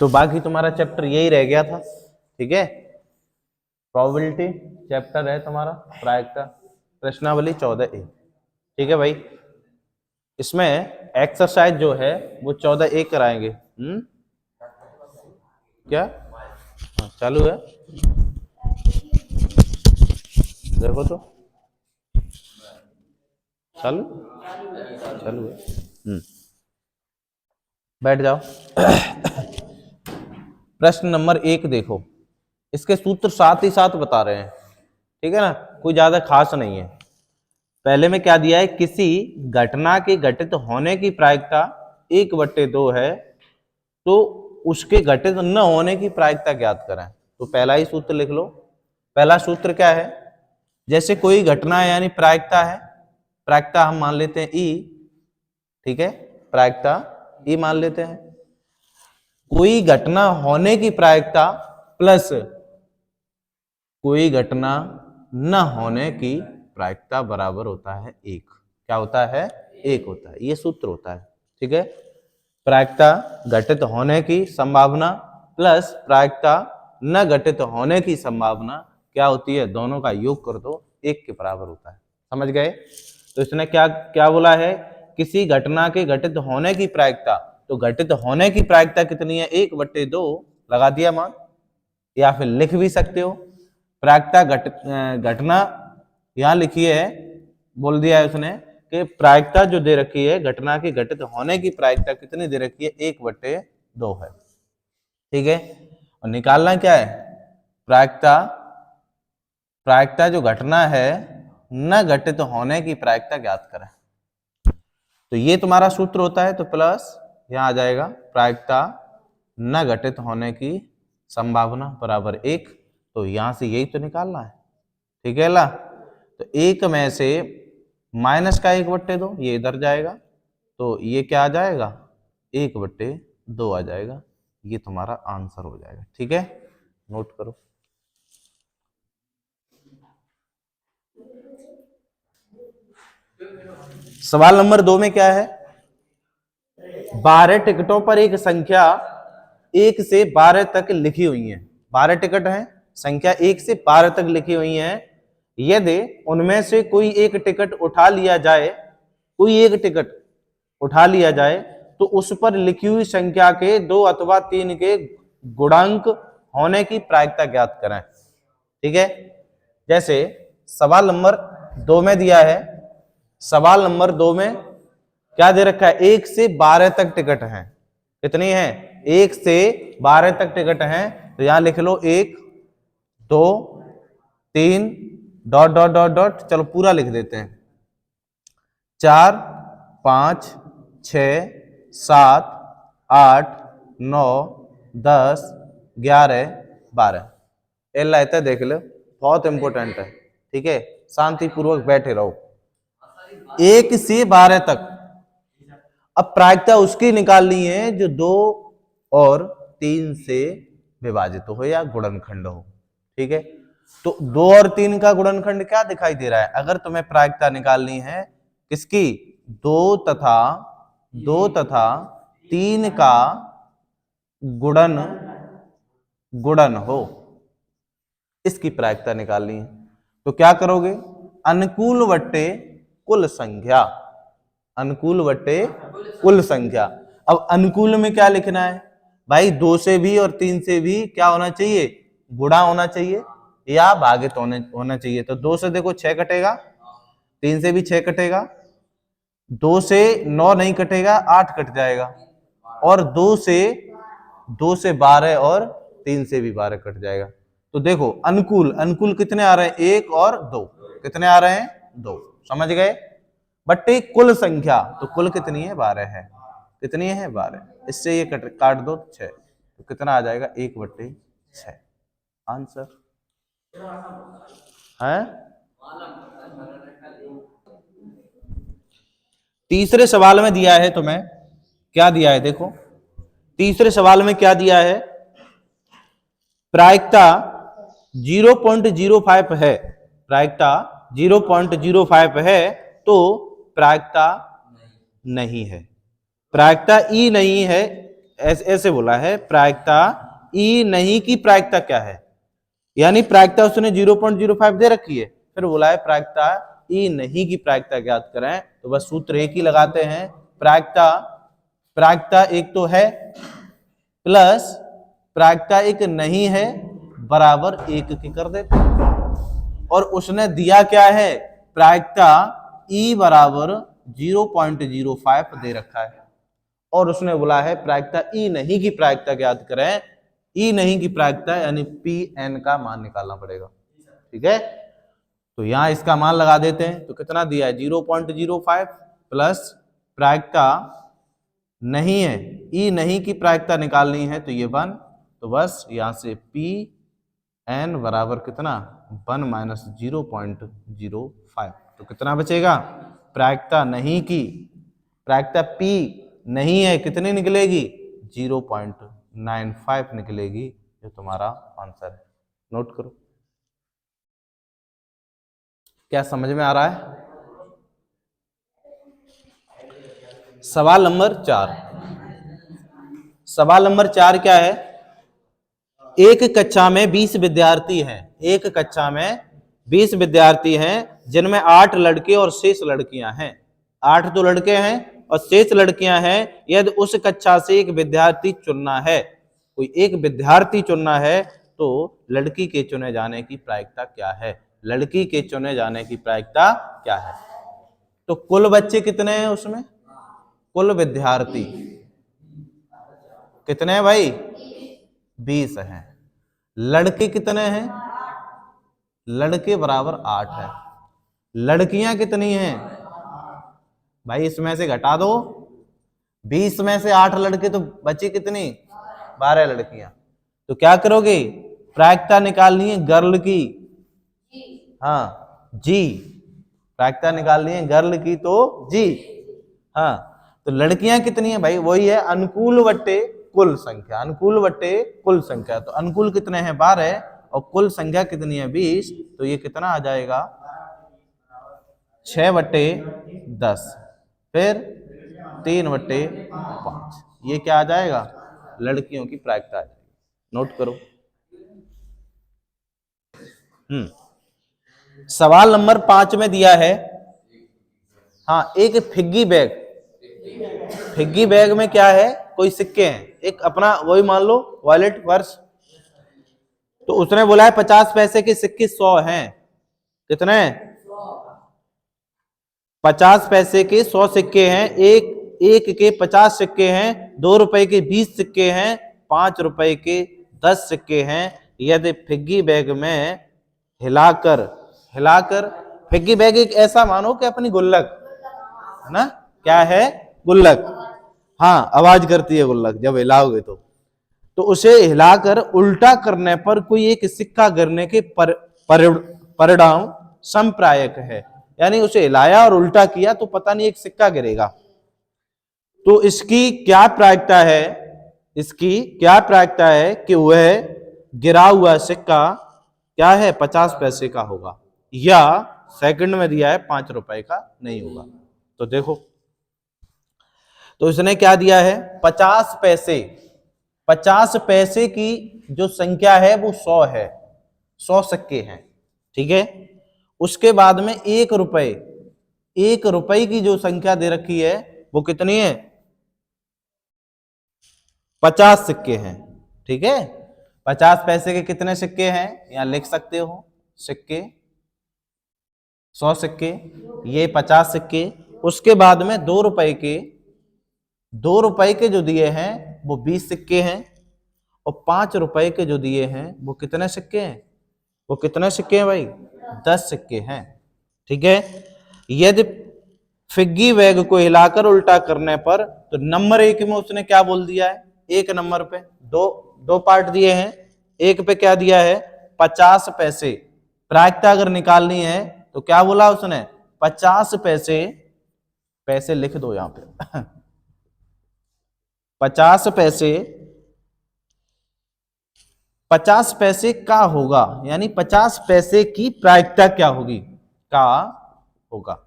तो बाकी तुम्हारा चैप्टर यही रह गया था, ठीक है। प्रोबेबिलिटी चैप्टर है तुम्हारा, प्रायिकता, प्रश्नावली 14A, ठीक है भाई। इसमें एक्सरसाइज जो है वो 14A कराएंगे। क्या चालू है, देखो तो चालू चालू है। बैठ जाओ। प्रश्न नंबर 1 देखो, इसके सूत्र साथ ही साथ बता रहे हैं, ठीक है ना, कोई ज्यादा खास नहीं है। पहले में क्या दिया है, किसी घटना के घटित होने की प्रायिकता 1/2 है, तो उसके घटित न होने की प्रायिकता ज्ञात करें। तो पहला ही सूत्र लिख लो। पहला सूत्र क्या है, जैसे कोई घटना है यानी प्रायिकता है, प्रायिकता हम मान लेते हैं ई, ठीक है, प्रायिकता ई मान लेते हैं। कोई घटना होने की प्रायिकता प्लस कोई घटना न होने की प्रायिकता बराबर होता है 1। क्या होता है, 1 होता है, ये सूत्र होता है, ठीक है। प्रायिकता घटित होने की संभावना प्लस प्रायिकता न घटित होने की संभावना क्या होती है, दोनों का योग कर दो, 1 के बराबर होता है। समझ गए। तो इसने क्या क्या बोला है, किसी घटना के घटित होने की प्रायिकता, तो घटित होने की प्रायिकता कितनी है, 1/2 लगा दिया मान, या फिर लिख भी सकते हो। प्रायिकता घटना यहां लिखी है, बोल दिया है उसने कि प्रायिकता जो दे रखी है, घटना के घटित होने की प्रायिकता कितनी दे रखी है, 1/2 है, ठीक है। और निकालना क्या है, प्रायिकता, प्रायिकता जो घटना है न घटित होने की प्रायिकता ज्ञात करें। तो ये तुम्हारा सूत्र होता है, तो प्लस यहां आ जाएगा प्रायिकता न घटित होने की संभावना बराबर 1। तो यहां से यही तो निकालना है, ठीक है ला। तो 1 में से माइनस का 1/2 ये इधर जाएगा, तो ये क्या आ जाएगा, 1/2 आ जाएगा। ये तुम्हारा आंसर हो जाएगा, ठीक है, नोट करो। सवाल नंबर 2 में क्या है, 12 टिकटों पर एक संख्या 1 से 12 तक लिखी हुई है। 12 टिकट हैं, संख्या 1 से 12 तक लिखी हुई है। यदि उनमें से कोई एक टिकट उठा लिया जाए, कोई एक टिकट उठा लिया जाए, तो उस पर लिखी हुई संख्या के 2 अथवा 3 के गुणांक होने की प्रायिकता ज्ञात करें, ठीक है। जैसे सवाल नंबर 2 में दिया है, सवाल नंबर 2 में क्या दे रखा है, 1 से 12 तक टिकट हैं। कितनी है, 1 से 12 तक टिकट हैं। तो यहां लिख लो 1 2 3 डॉट डॉट डॉट डॉट, चलो पूरा लिख देते हैं, 4 5 6 7 8 9 10 11 12। एल आता है, देख लो, बहुत इंपॉर्टेंट है, ठीक है। शांतिपूर्वक बैठे रहो। 1 से 12 तक। अब प्रायिकता उसकी निकालनी है जो 2 और 3 से विभाजित हो या गुणनखंड हो, ठीक है। तो 2 और 3 का गुणनखंड क्या दिखाई दे रहा है, अगर तुम्हें प्रायिकता निकालनी है किसकी, 2 तथा 3 का गुणन हो, इसकी प्रायिकता निकालनी है। तो क्या करोगे, अनुकूल बट्टे कुल संख्या, अनुकूल बट्टे कुल संख्या। अब अनुकूल में क्या लिखना है भाई, 2 से भी और 3 से भी क्या होना चाहिए, गुणा होना चाहिए या भागित होना चाहिए। तो 2 से देखो 6 कटेगा, 3 से भी 6 कटेगा, 2 से 9 नहीं कटेगा, 8 कट जाएगा, और 2 से 12 और 3 से भी 12 कट जाएगा। तो देखो अनुकूल, अनुकूल कितने आ रहे हैं, 1 और 2, कितने आ रहे हैं, 2, समझ गए। बट्टे कुल संख्या, तो कुल कितनी है, 12 है, कितनी है, 12। इससे ये काट दो 6, तो कितना आ जाएगा, 1/6 आंसर है। तीसरे सवाल में दिया है तुम्हें, क्या दिया है देखो, तीसरे सवाल में क्या दिया है, प्रायिकता 0.05 है, प्रायिकता 0.05 है, तो प्रायिकता नहीं है, प्रायिकता ई नहीं है, ऐसे बोला है प्रायिकता ई नहीं की प्रायिकता क्या है, यानी प्रायिकता उसने 0.05 दे रखी है, फिर बोला है प्रायिकता ई नहीं की प्रायिकता ज्ञात करें। तो बस सूत्र एक ही लगाते हैं, प्रायिकता एक तो है प्लस प्रायिकता एक नहीं है बराबर एक की कर देते हैं। और उसने दिया क्या है, प्रायिकता ई बराबर 0.05 दे रखा है, और उसने बोला है प्रायिकता ई नहीं की प्रायिकता ज्ञात करें। ई नहीं की प्रायिकता यानी पी एन का मान निकालना पड़ेगा, ठीक है। तो यहां इसका मान लगा देते हैं, तो कितना दिया है 0.05 प्लस प्रायिकता नहीं है, ई नहीं की प्रायिकता निकालनी है तो ये 1, तो बस यहां से पी एन बराबर कितना 1 माइनस 0.05, तो कितना बचेगा, प्रायिकता नहीं की प्रायिकता पी नहीं है कितनी निकलेगी 0.95 निकलेगी, ये तुम्हारा आंसर है। नोट करो, क्या समझ में आ रहा है। सवाल नंबर 4, सवाल नंबर 4 क्या है, एक कक्षा में 20 विद्यार्थी हैं, एक कक्षा में 20 विद्यार्थी हैं जिनमें 8 लड़के और शेष लड़कियां हैं। 8 तो लड़के हैं और शेष लड़कियां हैं। यदि उस कक्षा से एक विद्यार्थी चुनना है, कोई एक विद्यार्थी चुनना है, तो लड़की के चुने जाने की प्रायिकता क्या है, लड़की के चुने जाने की प्रायिकता क्या है। तो कुल बच्चे कितने हैं उसमें, कुल विद्यार्थी कितने हैं भाई 20 हैं। लड़के कितने हैं, लड़के बराबर 8 है। लड़कियां कितनी हैं भाई, इसमें से घटा दो, 20 में से 8 लड़के तो बची कितनी 12 लड़कियां। तो क्या करोगे, प्रायिकता निकालनी है गर्ल की, हाँ जी, प्रायिकता निकालनी है गर्ल की तो जी, हाँ। तो लड़कियां कितनी है भाई, वही है अनुकूल बट्टे कुल संख्या, अनुकूल बट्टे कुल संख्या। तो अनुकूल कितने हैं 12 और कुल संख्या कितनी है 20, तो ये कितना आ जाएगा 6/10, फिर 3/5, ये क्या आ जाएगा लड़कियों की प्रायिकता आ जाएगी। नोट करो। सवाल नंबर 5 में दिया है, हाँ एक फिग्गी बैग, फिग्गी बैग में क्या है कोई सिक्के हैं, एक अपना वही मान लो वॉलेट पर्स। तो उसने बोला है 50 पैसे के सिक्के 100 हैं, कितने 50 पैसे के 100 सिक्के हैं, एक के 50 सिक्के हैं, 2 रुपए के 20 सिक्के हैं, 5 रुपए के 10 सिक्के हैं। यदि फिग्गी बैग में हिलाकर फिग्गी बैग एक ऐसा मानो कि अपनी गुल्लक है ना, क्या है गुल्लक, हाँ आवाज करती है गुल्लक जब हिलाओगे तो उसे हिलाकर उल्टा करने पर कोई एक सिक्का गिरने के परिणाम समप्रायक है, यानी उसे हिलाया और उल्टा किया तो पता नहीं एक सिक्का गिरेगा। तो इसकी क्या प्रायिकता है, इसकी क्या प्रायिकता है कि वह गिरा हुआ सिक्का क्या है 50 पैसे का होगा, या सेकंड में दिया है 5 रुपए का नहीं होगा। तो देखो, तो इसने क्या दिया है 50 पैसे, 50 पैसे की जो संख्या है वो 100 है, 100 सिक्के हैं, ठीक है। उसके बाद में 1 रुपए, 1 रुपए की जो संख्या दे रखी है वो कितनी है 50 सिक्के हैं, ठीक है। 50 पैसे के कितने सिक्के हैं यहां लिख सकते हो, सिक्के 100 सिक्के, ये 50 सिक्के। उसके बाद में 2 रुपए के, 2 रुपए के जो दिए हैं वो 20 सिक्के हैं, और 5 रुपए के जो दिए हैं वो कितने सिक्के हैं, वो कितने सिक्के हैं भाई 10 सिक्के हैं, ठीक है। यदि फिग्गी बैग को हिलाकर उल्टा करने पर, तो नंबर 1 में उसने क्या बोल दिया है, एक नंबर पे दो पार्ट दिए हैं, एक पे क्या दिया है 50 पैसे, प्रायिकता अगर निकालनी है तो क्या बोला उसने 50 पैसे, पैसे लिख दो यहां पे 50 पैसे, 50 पैसे का होगा, यानी 50 पैसे की प्रायिकता क्या होगी का होगा,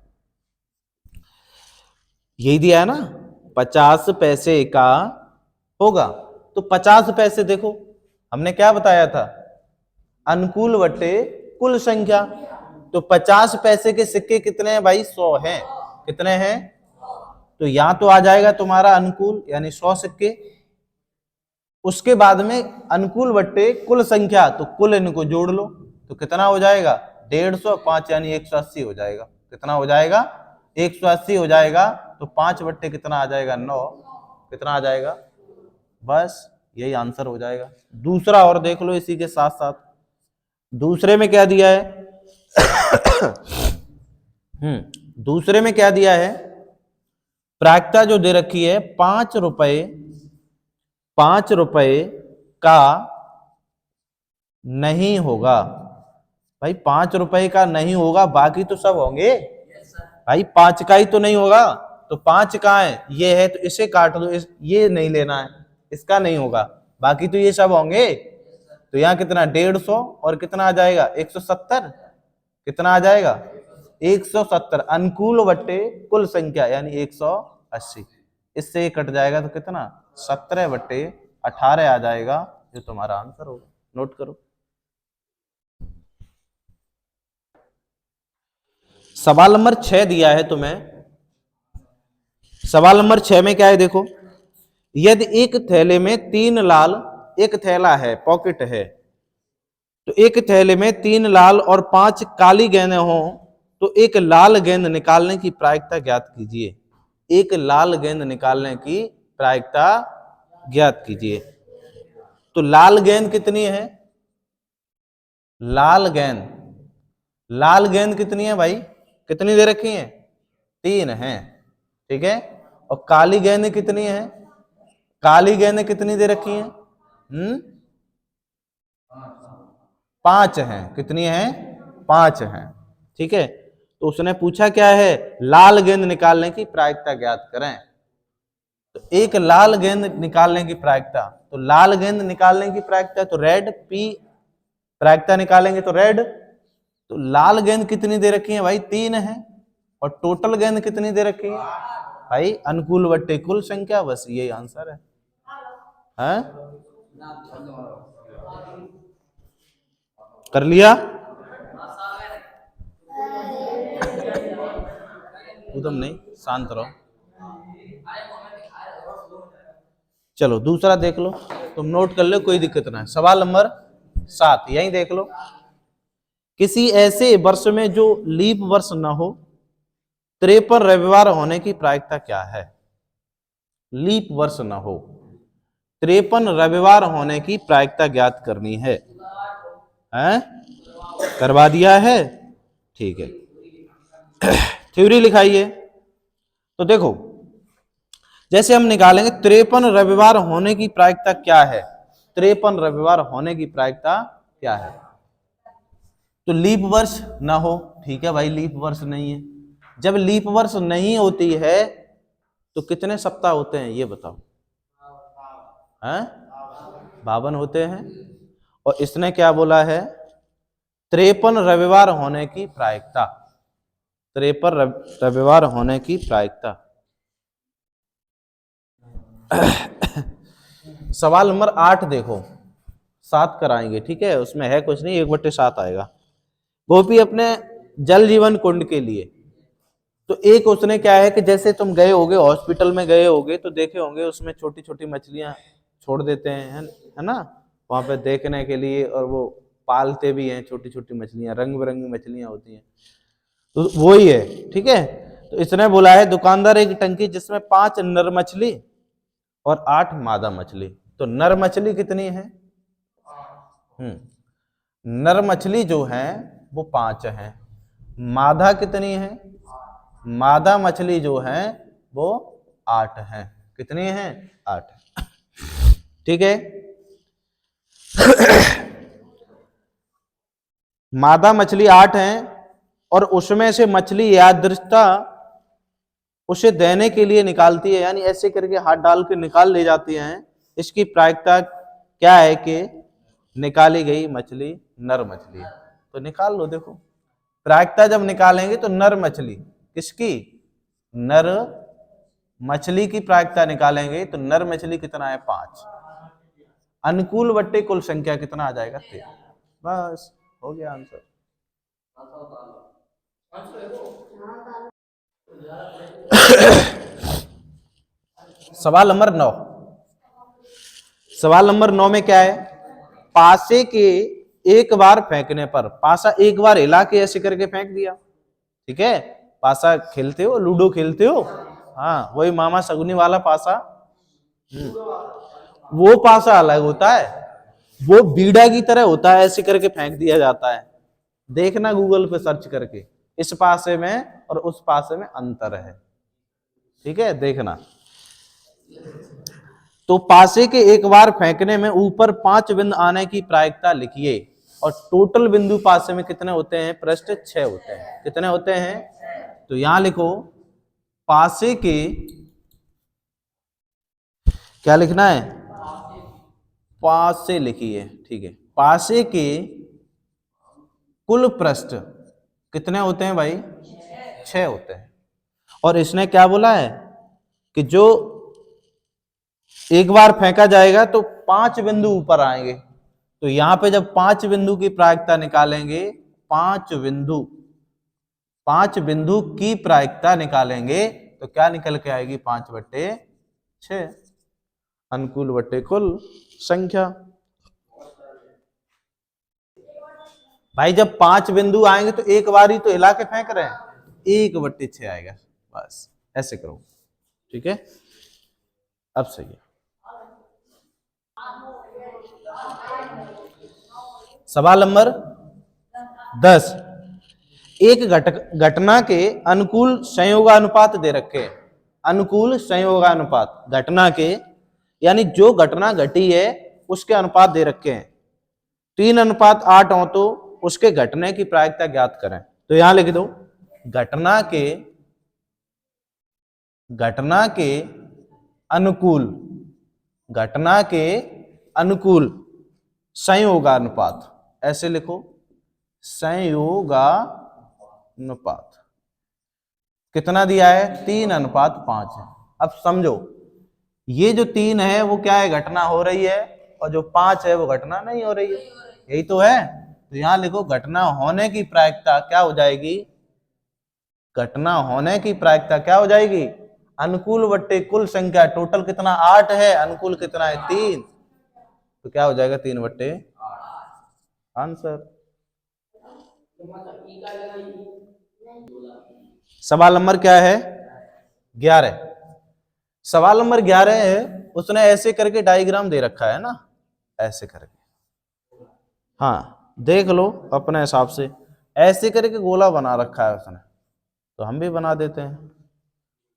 यही दिया है ना 50 पैसे का होगा। तो 50 पैसे देखो, हमने क्या बताया था, अनुकूल बटे कुल संख्या। तो 50 पैसे के सिक्के कितने हैं भाई, 100 हैं। कितने हैं, तो यहां तो आ जाएगा तुम्हारा अनुकूल यानी 100 सिक्के। उसके बाद में अनुकूल बट्टे कुल संख्या, तो कुल इनको जोड़ लो, तो कितना हो जाएगा 150, 5 यानी 180 हो जाएगा। कितना हो जाएगा 180 हो जाएगा। तो 5 बट्टे कितना आ जाएगा 9, कितना आ जाएगा, बस यही आंसर हो जाएगा। दूसरा और देख लो इसी के साथ साथ, दूसरे में क्या दिया है दूसरे में क्या दिया है, प्रायिकता जो दे रखी है 5 रुपए का नहीं होगा। भाई 5 रुपए का नहीं होगा, बाकी तो सब होंगे। भाई 5 का ही तो नहीं होगा, तो 5 कहाँ है, ये है, तो इसे काट दो, ये नहीं लेना है, इसका नहीं होगा, बाकी तो ये सब होंगे। तो यहाँ कितना 150 और कितना आ जाएगा 170, कितना आ जाएगा 170 अनुकूल बट्टे कुल संख्या यानी 180। इससे ये कट जाएगा तो कितना 17 बट्टे 18 आ जाएगा, जो तुम्हारा आंसर होगा। नोट करो। सवाल नंबर 6 दिया है तुम्हें। सवाल नंबर 6 में क्या है देखो, यदि एक थैले में 3 लाल, एक थैला है पॉकेट है, तो एक थैले में 3 लाल और 5 काली गेंदें हों, तो एक लाल गेंद निकालने की प्रायिकता ज्ञात कीजिए। एक लाल गेंद निकालने की प्रायिकता ज्ञात कीजिए। तो लाल गेंद कितनी है, लाल गेंद, लाल गेंद कितनी है भाई, कितनी दे रखी है 3 है, ठीक है। और काली गेंद कितनी है, काली गेंद कितनी दे रखी है 5 है, कितनी है 5 है, ठीक है। तो उसने पूछा क्या है, लाल गेंद निकालने की प्रायिकता ज्ञात करें। तो एक लाल गेंद निकालने की प्रायिकता, तो लाल गेंद निकालने की प्रायिकता तो रेड पी, प्रायिकता निकालेंगे तो रेड। तो लाल गेंद कितनी दे रखी है भाई 3 है, और टोटल गेंद कितनी दे रखी है भाई अनुकूल बट्टे कुल संख्या, बस यही आंसर है, हैं? कर लिया, उदम नहीं, शांत रहो। चलो दूसरा देख लो, तुम नोट कर लो, कोई दिक्कत ना है। सवाल नंबर 7 यही देख लो, किसी ऐसे वर्ष में जो लीप वर्ष न हो 53 रविवार होने की प्रायिकता क्या है। लीप वर्ष न हो 53 रविवार होने की प्रायिकता ज्ञात करनी है, हैं? करवा दिया है, ठीक है। थ्योरी लिखाइए। तो देखो, जैसे हम निकालेंगे 53 रविवार होने की प्रायिकता क्या है, 53 रविवार होने की प्रायिकता क्या है। तो लीप वर्ष ना हो, ठीक है भाई, लीप वर्ष नहीं है। जब लीप वर्ष नहीं होती है तो कितने सप्ताह होते हैं ये बताओ, हैं? 52 होते हैं। और इसने क्या बोला है 53 रविवार होने की प्रायिकता, 53 रविवार होने की प्रायिकता। सवाल नंबर 8 देखो, 7 कराएंगे, ठीक है, उसमें है कुछ नहीं, 1/7 आएगा। गोपी अपने जल जीवन कुंड के लिए, तो एक उसने क्या है कि जैसे तुम गए होगे हॉस्पिटल में गए होगे तो देखे होंगे उसमें छोटी छोटी मछलियां छोड़ देते हैं, है ना, वहां पे देखने के लिए, और वो पालते भी हैं छोटी छोटी मछलियां, रंग बिरंगी मछलियां होती हैं, तो वो ही है, ठीक है। तो इसने बोला है दुकानदार एक टंकी जिसमें 5 नर मछली और 8 मादा मछली। तो नर मछली कितनी है, नर मछली जो है वो 5 है, मादा कितनी है, मादा मछली जो है वो 8 है, कितनी है 8, ठीक है। मादा मछली 8 है, और उसमें से मछली यादृच्छता उसे देने के लिए निकालती है, यानी ऐसे करके हाथ डाल के निकाल ले जाती हैं। इसकी प्रायिकता क्या है कि निकाली गई मछली नर मछली है। तो निकाल लो, देखो प्रायिकता जब निकालेंगे तो नर मछली किसकी, नर मछली की प्रायिकता निकालेंगे तो नर मछली कितना है 5, अनुकूल बट्टे कुल संख्या कितना आ जाएगा 13। बस हो गया आंसर। सवाल नंबर 9। सवाल नंबर 9 में क्या है, पासे के एक बार फेंकने पर, पासा एक बार हिला के ऐसे करके फेंक दिया, ठीक है, पासा खेलते हो, लूडो खेलते हो, हाँ वही मामा सगुनी वाला पासा। वो पासा अलग होता है, वो बीड़ा की तरह होता है, ऐसे करके फेंक दिया जाता है। देखना गूगल पे सर्च करके, इस पासे में और उस पासे में अंतर है, ठीक है, देखना। तो पासे के एक बार फेंकने में ऊपर 5 बिंदु आने की प्रायिकता लिखिए, और टोटल बिंदु पासे में कितने होते हैं, पृष्ठ 6 होते हैं। कितने होते हैं, तो यहां लिखो पासे के, क्या लिखना है, पासे लिखिए, ठीक है, पासे के कुल पृष्ठ कितने होते हैं भाई, 6 होते हैं। और इसने क्या बोला है कि जो एक बार फेंका जाएगा तो 5 बिंदु ऊपर आएंगे, तो यहां पे जब 5 बिंदु की प्रायिकता निकालेंगे, 5 बिंदु की प्रायिकता निकालेंगे तो क्या निकल के आएगी, 5/6, अनुकूल बट्टे कुल संख्या। भाई जब 5 बिंदु आएंगे तो एक बार ही तो हिला के फेंक रहे हैं, 1/6 आएगा, बस ऐसे करो, ठीक है, अब सही है। सवाल नंबर 10, एक घटना के अनुकूल संयोगानुपात दे रखे हैं, अनुकूल संयोगानुपात, घटना के यानी जो घटना घटी है उसके अनुपात दे रखे हैं, 3:8 हो तो उसके घटने की प्रायिकता ज्ञात करें। तो यहां लिख दो घटना के अनुकूल, घटना के अनुकूल संयोगानुपात, ऐसे लिखो संयोगानुपात कितना दिया है, 3:5 है। अब समझो ये जो 3 है वो क्या है, घटना हो रही है, और जो 5 है वो घटना नहीं हो रही है, यही तो है। तो यहां लिखो घटना होने की प्रायिकता क्या हो जाएगी, घटना होने की प्रायिकता क्या हो जाएगी, अनुकूल बट्टे कुल संख्या, टोटल कितना 8 है, अनुकूल कितना है 3, तो क्या हो जाएगा 3/8, आंसर। सवाल नंबर क्या है, 11। सवाल नंबर 11 है, उसने ऐसे करके डायग्राम दे रखा है ना, ऐसे करके, हाँ देख लो अपने हिसाब से, ऐसे करके गोला बना रखा है उसने, तो हम भी बना देते हैं,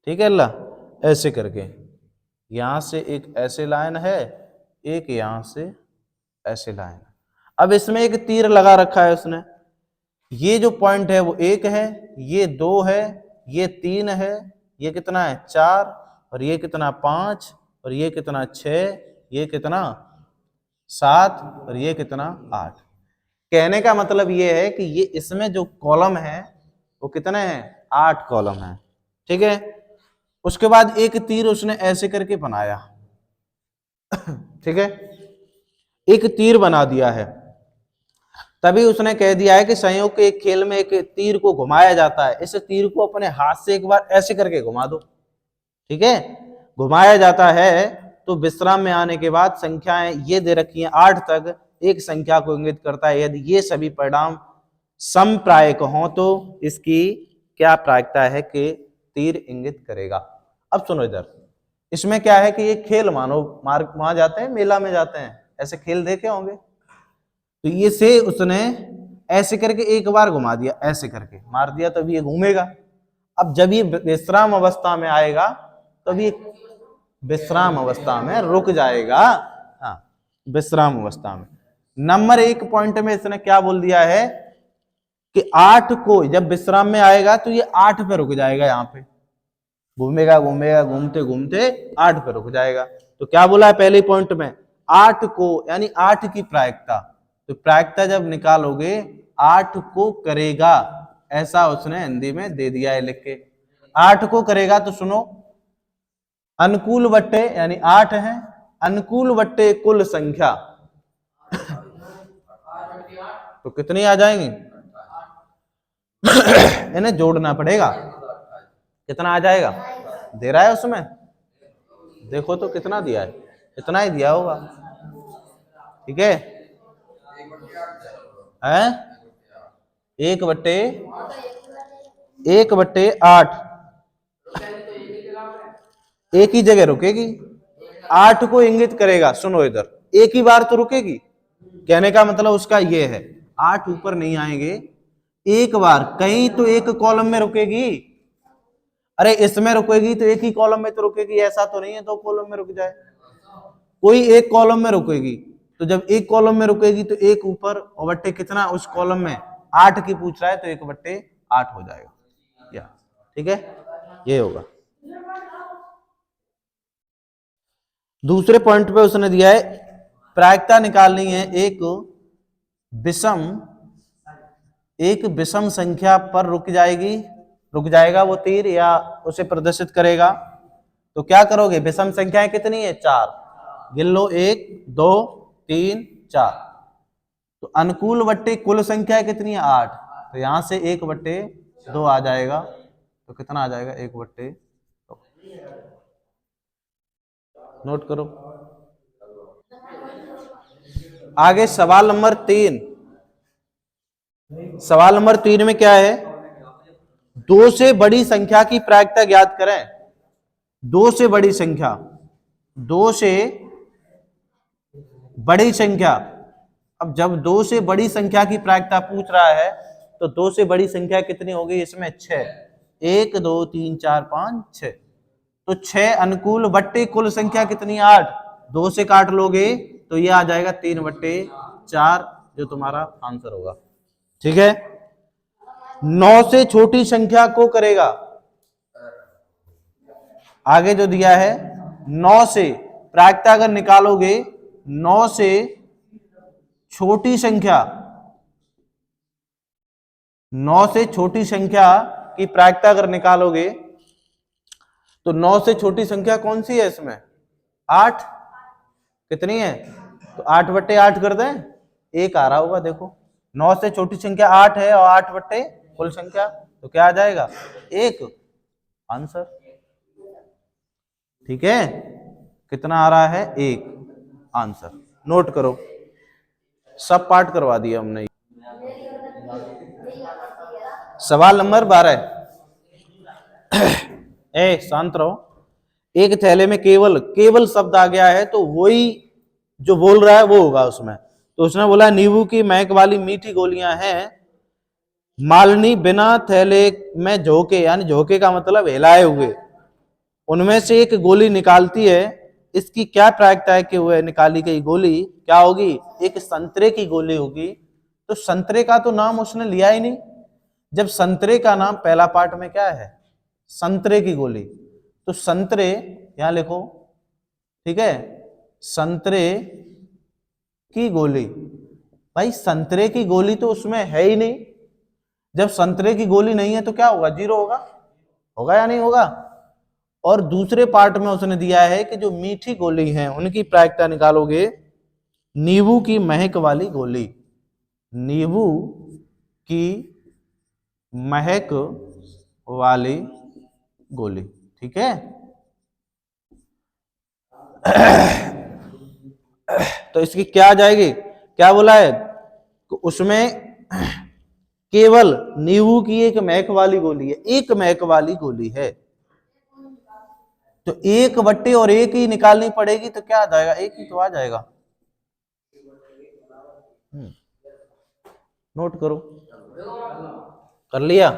ठीक है अल्लाह, ऐसे करके यहां से एक ऐसे लाइन है, एक यहां से ऐसे लाइन। अब इसमें एक तीर लगा रखा है उसने, ये जो पॉइंट है वो 1 है, ये 2 है, ये 3 है, ये कितना है 4, और ये कितना 5, और ये कितना 6, ये कितना 7, और ये कितना 8। कहने का मतलब ये है कि ये इसमें जो कॉलम है वो कितने हैं, 8 कॉलम है, ठीक है। उसके बाद एक तीर उसने ऐसे करके बनाया, ठीक है, एक तीर बना दिया है, तभी उसने कह दिया है कि संयोग के एक खेल में एक तीर को घुमाया जाता है, इस तीर को अपने हाथ से एक बार ऐसे करके घुमा दो, ठीक है, घुमाया जाता है तो विश्राम में आने के बाद संख्याएं ये दे रखी हैं 8 तक, एक संख्या को इंगित करता है, यदि ये सभी परिणाम समप्रायिक हों तो इसकी क्या प्रायिकता है कि तीर इंगित करेगा। अब सुनो इधर, इसमें क्या है कि ये खेल मानो मार्ग वहां जाते हैं, मेला में जाते हैं, ऐसे खेल देखे होंगे, तो ये से उसने ऐसे करके एक बार घुमा दिया, ऐसे करके मार दिया, तभी ये घूमेगा। अब जब ये विश्राम अवस्था में आएगा तब ये विश्राम अवस्था में रुक जाएगा, हाँ विश्राम अवस्था में। नंबर 1 पॉइंट में इसने क्या बोल दिया है कि 8 को जब विश्राम में आएगा तो ये 8 पे रुक जाएगा, यहां पे घूमेगा घूमेगा घूमते घूमते 8 पे रुक जाएगा। तो क्या बोला है पहले पॉइंट में, 8 को यानी 8 की प्रायिकता, तो प्रायिकता जब निकालोगे 8 को करेगा, ऐसा उसने हिंदी में दे दिया है लिख के, 8 को करेगा। तो सुनो अनुकूल बट्टे यानी 8 है, अनुकूल बट्टे कुल संख्या तो कितनी आ जाएंगी? इन्हें जोड़ना पड़ेगा। कितना आ जाएगा? दे रहा है उसमें, देखो तो कितना दिया है, इतना ही दिया होगा। ठीक है, हैं? 1/8 एक ही जगह रुकेगी, 8 को इंगित करेगा। सुनो इधर, एक ही बार तो रुकेगी, कहने का मतलब उसका ये है 8 ऊपर नहीं आएंगे, एक बार कहीं तो एक कॉलम में रुकेगी। अरे इसमें रुकेगी तो एक ही कॉलम में तो रुकेगी, ऐसा तो नहीं है 2 कॉलम में रुक जाए, कोई एक कॉलम में रुकेगी। तो जब एक कॉलम में रुकेगी तो एक ऊपर और बट्टे कितना उस कॉलम में 8 की पूछ रहा है तो 1/8 हो जाएगा या, ठीक है, ये होगा। दूसरे पॉइंट पे उसने दिया है प्रायिकता निकालनी है एक विषम संख्या पर रुक जाएगा वो तीर या उसे प्रदर्शित करेगा। तो क्या करोगे? विषम संख्याएं कितनी है? 4, गिन लो, 1 2 3 4। तो अनुकूल बट्टे कुल संख्या कितनी है? 8। तो यहां से 1/2 आ जाएगा, तो कितना आ जाएगा? 1/2। नोट करो। आगे सवाल नंबर 3। सवाल नंबर 3 में क्या है? 2 से बड़ी संख्या की प्रायिकता ज्ञात करें। 2 से बड़ी संख्या, 2 से बड़ी संख्या। अब जब 2 से बड़ी संख्या की प्रायिकता पूछ रहा है तो 2 से बड़ी संख्या कितनी होगी इसमें? 6। 1 2 3 4 5 6। तो 6 अनुकूल बट्टे कुल संख्या कितनी? 8। 2 से काट लोगे तो ये आ जाएगा 3/4, जो तुम्हारा आंसर होगा। ठीक है, 9 से छोटी संख्या को करेगा। आगे जो दिया है 9 से प्रायिकता अगर निकालोगे, 9 से छोटी संख्या, 9 से छोटी संख्या की प्रायिकता अगर निकालोगे तो 9 से छोटी संख्या कौन सी है इसमें? 8। कितनी है? तो 8/8 कर दें, 1 आ रहा होगा। देखो 9 से छोटी संख्या 8 है और 8 बट्टे कुल संख्या, तो क्या आ जाएगा? 1 आंसर। ठीक है, कितना आ रहा है? 1 आंसर। नोट करो, सब पाठ करवा दिया हमने। सवाल नंबर 12। शांत रहो। एक थैले में केवल शब्द आ गया है तो वही जो बोल रहा है वो होगा उसमें। तो उसने बोला नींबू की महक वाली मीठी गोलियां हैं। मालिनी बिना थैले में झोंके, यानी झोंके का मतलब हिलाए हुए, उनमें से एक गोली निकालती है। इसकी क्या प्रायिकता है कि वह निकाली गई गोली क्या होगी? एक संतरे की गोली होगी। तो संतरे का तो नाम उसने लिया ही नहीं। जब संतरे का नाम पहला पार्ट में क्या है? संतरे की गोली। तो संतरे यहां लिखो, ठीक है, संतरे की गोली। भाई संतरे की गोली तो उसमें है ही नहीं। जब संतरे की गोली नहीं है तो क्या होगा? 0 होगा। होगा या नहीं होगा? और दूसरे पार्ट में उसने दिया है कि जो मीठी गोली है उनकी प्रायिकता निकालोगे। नींबू की महक वाली गोली, नींबू की महक वाली गोली, ठीक है। तो इसकी क्या आ जाएगी? क्या बोला है? उसमें केवल नींबू की एक महक वाली गोली है, एक महक वाली गोली है। तो 1/1 ही निकालनी पड़ेगी, तो क्या आ जाएगा? 1 ही तो आ जाएगा। नोट करो, कर लिया?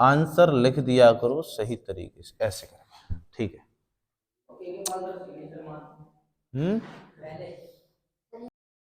आंसर लिख दिया करो सही तरीके से, ऐसे करें, ठीक है।